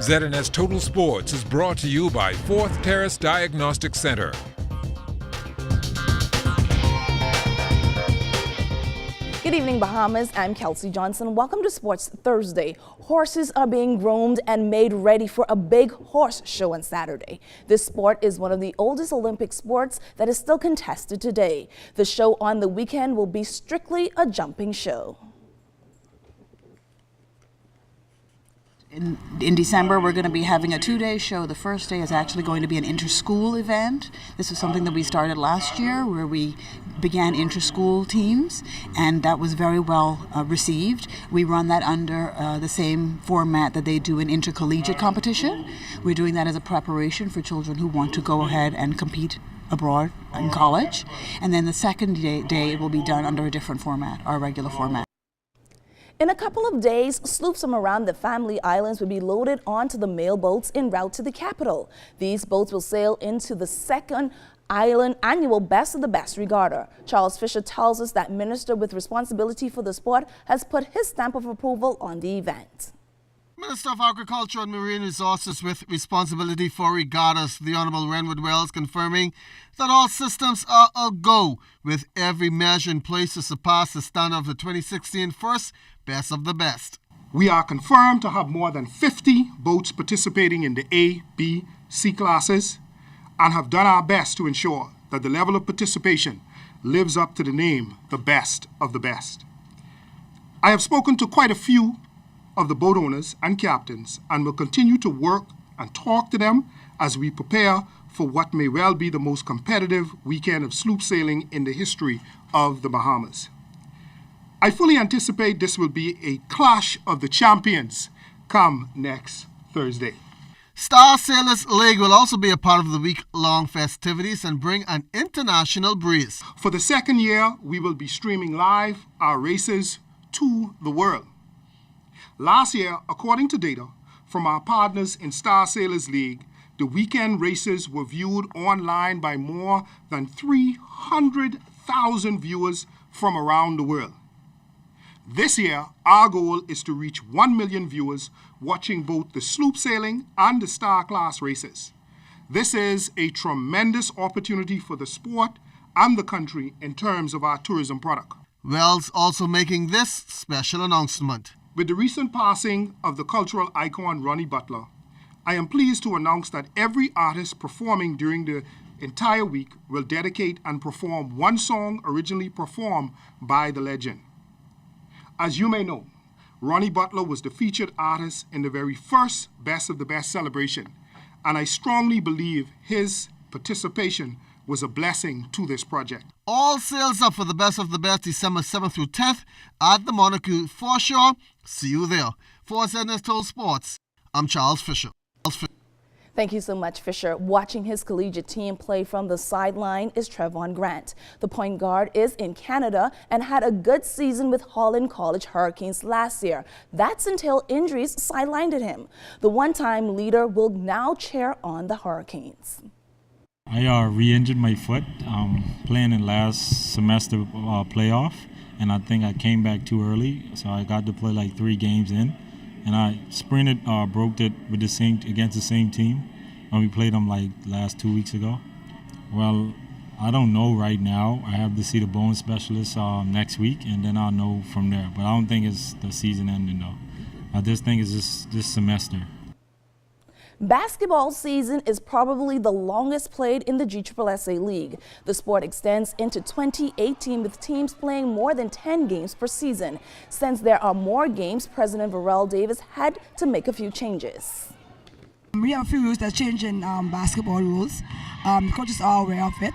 ZNS Total Sports is brought to you by Fourth Terrace Diagnostic Center. Good evening, Bahamas. I'm Kelsey Johnson. Welcome to Sports Thursday. Horses are being groomed and made ready for a big horse show on Saturday. This sport is one of the oldest Olympic sports that is still contested today. The show on the weekend will be strictly a jumping show. In December, we're going to be having a two-day show. The first day is actually going to be an inter-school event. This is something that we started last year where we began inter-school teams, and that was very well received. We run that under the same format that they do in intercollegiate competition. We're doing that as a preparation for children who want to go ahead and compete abroad in college. And then the second day will be done under a different format, our regular format. In a couple of days, sloops from around the Family Islands will be loaded onto the mail boats en route to the capital. These boats will sail into the second island annual Best of the Best regatta. Charles Fisher tells us that Minister with responsibility for the sport has put his stamp of approval on the event. Minister of Agriculture and Marine Resources with responsibility for regattas, the Honourable Renwood Wells, confirming that all systems are a-go with every measure in place to surpass the standard of the 2016 first Best of the Best. We are confirmed to have more than 50 boats participating in the A, B, C classes and have done our best to ensure that the level of participation lives up to the name, the Best of the Best. I have spoken to quite a few of the boat owners and captains and will continue to work and talk to them as we prepare for what may well be the most competitive weekend of sloop sailing in the history of the Bahamas. I fully anticipate this will be a clash of the champions come next Thursday. Star Sailors League will also be a part of the week-long festivities and bring an international breeze. For the second year, we will be streaming live our races to the world. Last year, according to data from our partners in Star Sailors League, the weekend races were viewed online by more than 300,000 viewers from around the world. This year, our goal is to reach 1 million viewers watching both the sloop sailing and the star class races. This is a tremendous opportunity for the sport and the country in terms of our tourism product. Wells also making this special announcement. With the recent passing of the cultural icon Ronnie Butler, I am pleased to announce that every artist performing during the entire week will dedicate and perform one song originally performed by the legend. As you may know, Ronnie Butler was the featured artist in the very first Best of the Best celebration, and I strongly believe his participation was a blessing to this project. All sales up for the Best of the Best December 7th through 10th at the Monaco foreshore. See you there. For ZNS Total Sports, I'm Charles Fisher. Thank you so much, Fisher. Watching his collegiate team play from the sideline is Trevon Grant. The point guard is in Canada and had a good season with Holland College Hurricanes last year. That's until injuries sidelined him. The one-time leader will now cheer on the Hurricanes. I re-injured my foot playing in last semester playoff, and I think I came back too early, so I got to play like 3 games in, and I sprinted, broke it with against the same team, and we played them like last 2 weeks ago. Well, I don't know right now. I have to see the bone specialist next week, and then I'll know from there. But I don't think it's the season ending though. I just think it's just this semester. Basketball season is probably the longest played in the GSSA League. The sport extends into 2018 with teams playing more than 10 games per season. Since there are more games, President Varel Davis had to make a few changes. We have a few rules that change in basketball rules. The coaches are aware of it.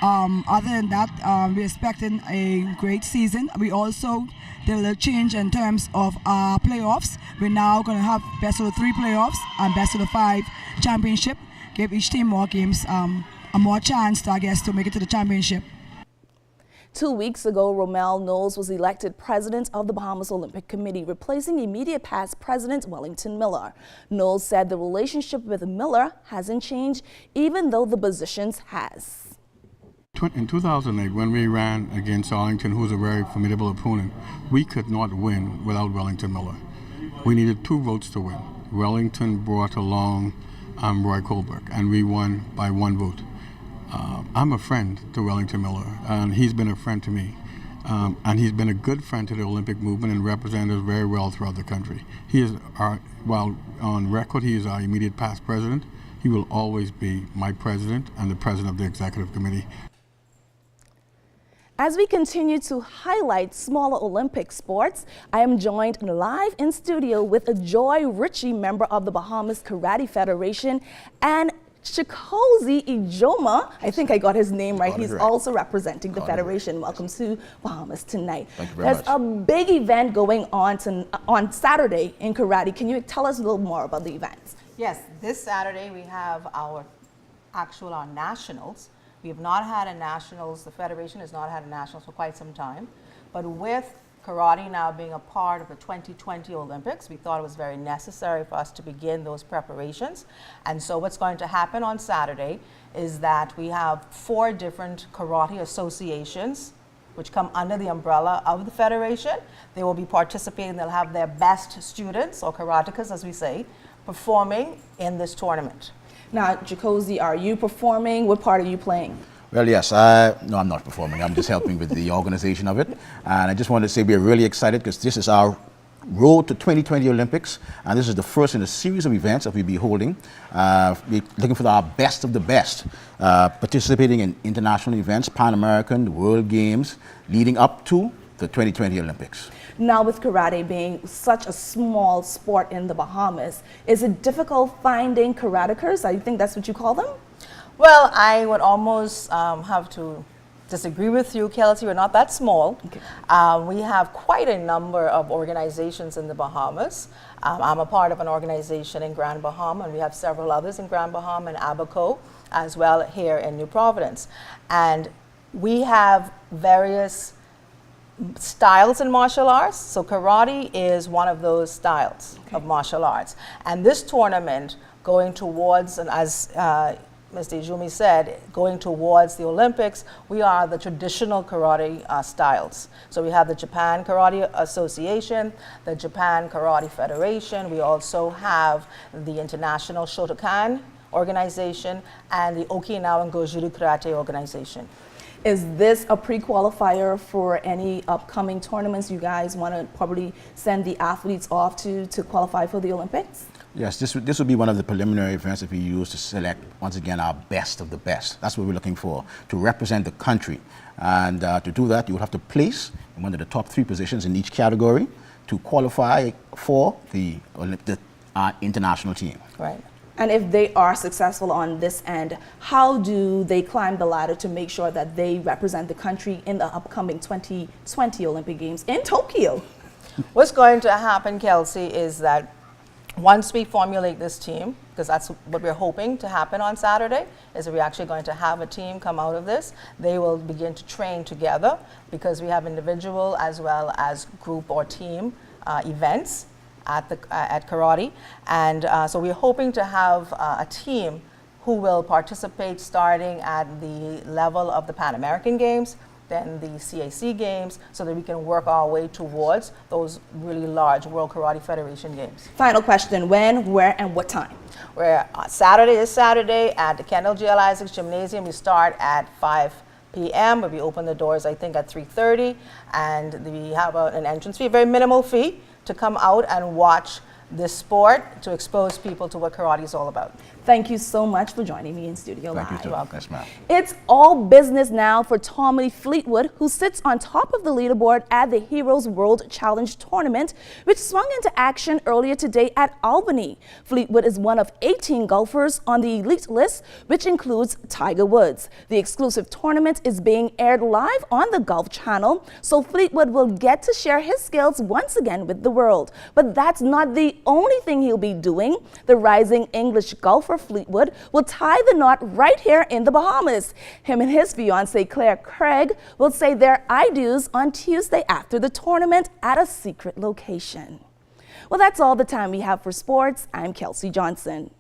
Other than that, we're expecting a great season. We also did a little change in terms of our playoffs. We're now going to have best of the 3 playoffs and best of the 5 championship. Give each team more games, a more chance, to make it to the championship. 2 weeks ago, Romel Knowles was elected president of the Bahamas Olympic Committee, replacing immediate past president Wellington Miller. Knowles said the relationship with Miller hasn't changed, even though the positions has. In 2008, when we ran against Arlington, who was a very formidable opponent, we could not win without Wellington Miller. We needed 2 votes to win. Wellington brought along Roy Colbert, and we won by 1 vote. I'm a friend to Wellington Miller, and he's been a friend to me. And he's been a good friend to the Olympic movement and represented us very well throughout the country. He is while on record, he is our immediate past president. He will always be my president and the president of the executive committee. As we continue to highlight smaller Olympic sports, I am joined live in studio with Joy Ritchie, member of the Bahamas Karate Federation, and Chikozi Ijoma, I think I got his name right. He's also representing the Federation. Welcome to Bahamas tonight. Thank you very much. There's a big event going on Saturday in karate. Can you tell us a little more about the event? Yes, this Saturday we have our nationals. We have not had a nationals, the Federation has not had a nationals for quite some time, but with karate now being a part of the 2020 Olympics, we thought it was very necessary for us to begin those preparations. And so what's going to happen on Saturday is that we have 4 different karate associations which come under the umbrella of the Federation. They will be participating, they'll have their best students, or karatekas as we say, performing in this tournament. Now, Chikozi, are you performing? What part are you playing? Well, yes, no, I'm not performing. I'm just helping with the organization of it. And I just wanted to say we're really excited because this is our road to 2020 Olympics. And this is the first in a series of events that we'll be holding. We're looking for our best of the best, participating in international events, Pan-American, World Games, leading up to the 2020 Olympics. Now, with karate being such a small sport in the Bahamas, is it difficult finding karatekers? I think that's what you call them? Well, I would almost have to disagree with you, Kelsey. We're not that small. Okay. We have quite a number of organizations in the Bahamas. I'm a part of an organization in Grand Bahama, and we have several others in Grand Bahama and Abaco, as well here in New Providence. And we have various styles in martial arts. So karate is one of those styles of martial arts. And this tournament going towards, and as Mr. Ijumi said, going towards the Olympics, we are the traditional karate styles. So we have the Japan Karate Association, the Japan Karate Federation. We also have the International Shotokan Organization and the Okinawan Goju-Ryu Karate Organization. Is this a pre-qualifier for any upcoming tournaments you guys want to probably send the athletes off to qualify for the Olympics? Yes, this would be one of the preliminary events that we use to select, once again, our best of the best. That's what we're looking for, to represent the country. And to do that, you will have to place in one of the top 3 positions in each category to qualify for the international team. Right. And if they are successful on this end, how do they climb the ladder to make sure that they represent the country in the upcoming 2020 Olympic Games in Tokyo? What's going to happen, Kelsey, is that once we formulate this team, because that's what we're hoping to happen on Saturday, is we're actually going to have a team come out of this. They will begin to train together because we have individual as well as group or team events at karate. And so we're hoping to have a team who will participate starting at the level of the Pan American Games, then the CAC Games, so that we can work our way towards those really large World Karate Federation Games. Final question, when, where, and what time? Saturday is Saturday at the Kendall G. L. Isaacs Gymnasium. We start at 5 p.m., but we open the doors, I think, at 3:30, and we have an entrance fee, a very minimal fee, to come out and watch this sport, to expose people to what karate is all about. Thank you so much for joining me in studio live. Thank you, welcome. Yes, ma'am. It's all business now for Tommy Fleetwood, who sits on top of the leaderboard at the Heroes World Challenge Tournament, which swung into action earlier today at Albany. Fleetwood is one of 18 golfers on the elite list, which includes Tiger Woods. The exclusive tournament is being aired live on the Golf Channel, so Fleetwood will get to share his skills once again with the world. But that's not the only thing he'll be doing. The rising English golfer Fleetwood will tie the knot right here in the Bahamas. Him and his fiancée Claire Craig will say their I-dos on Tuesday after the tournament at a secret location. Well, that's all the time we have for sports. I'm Kelsey Johnson.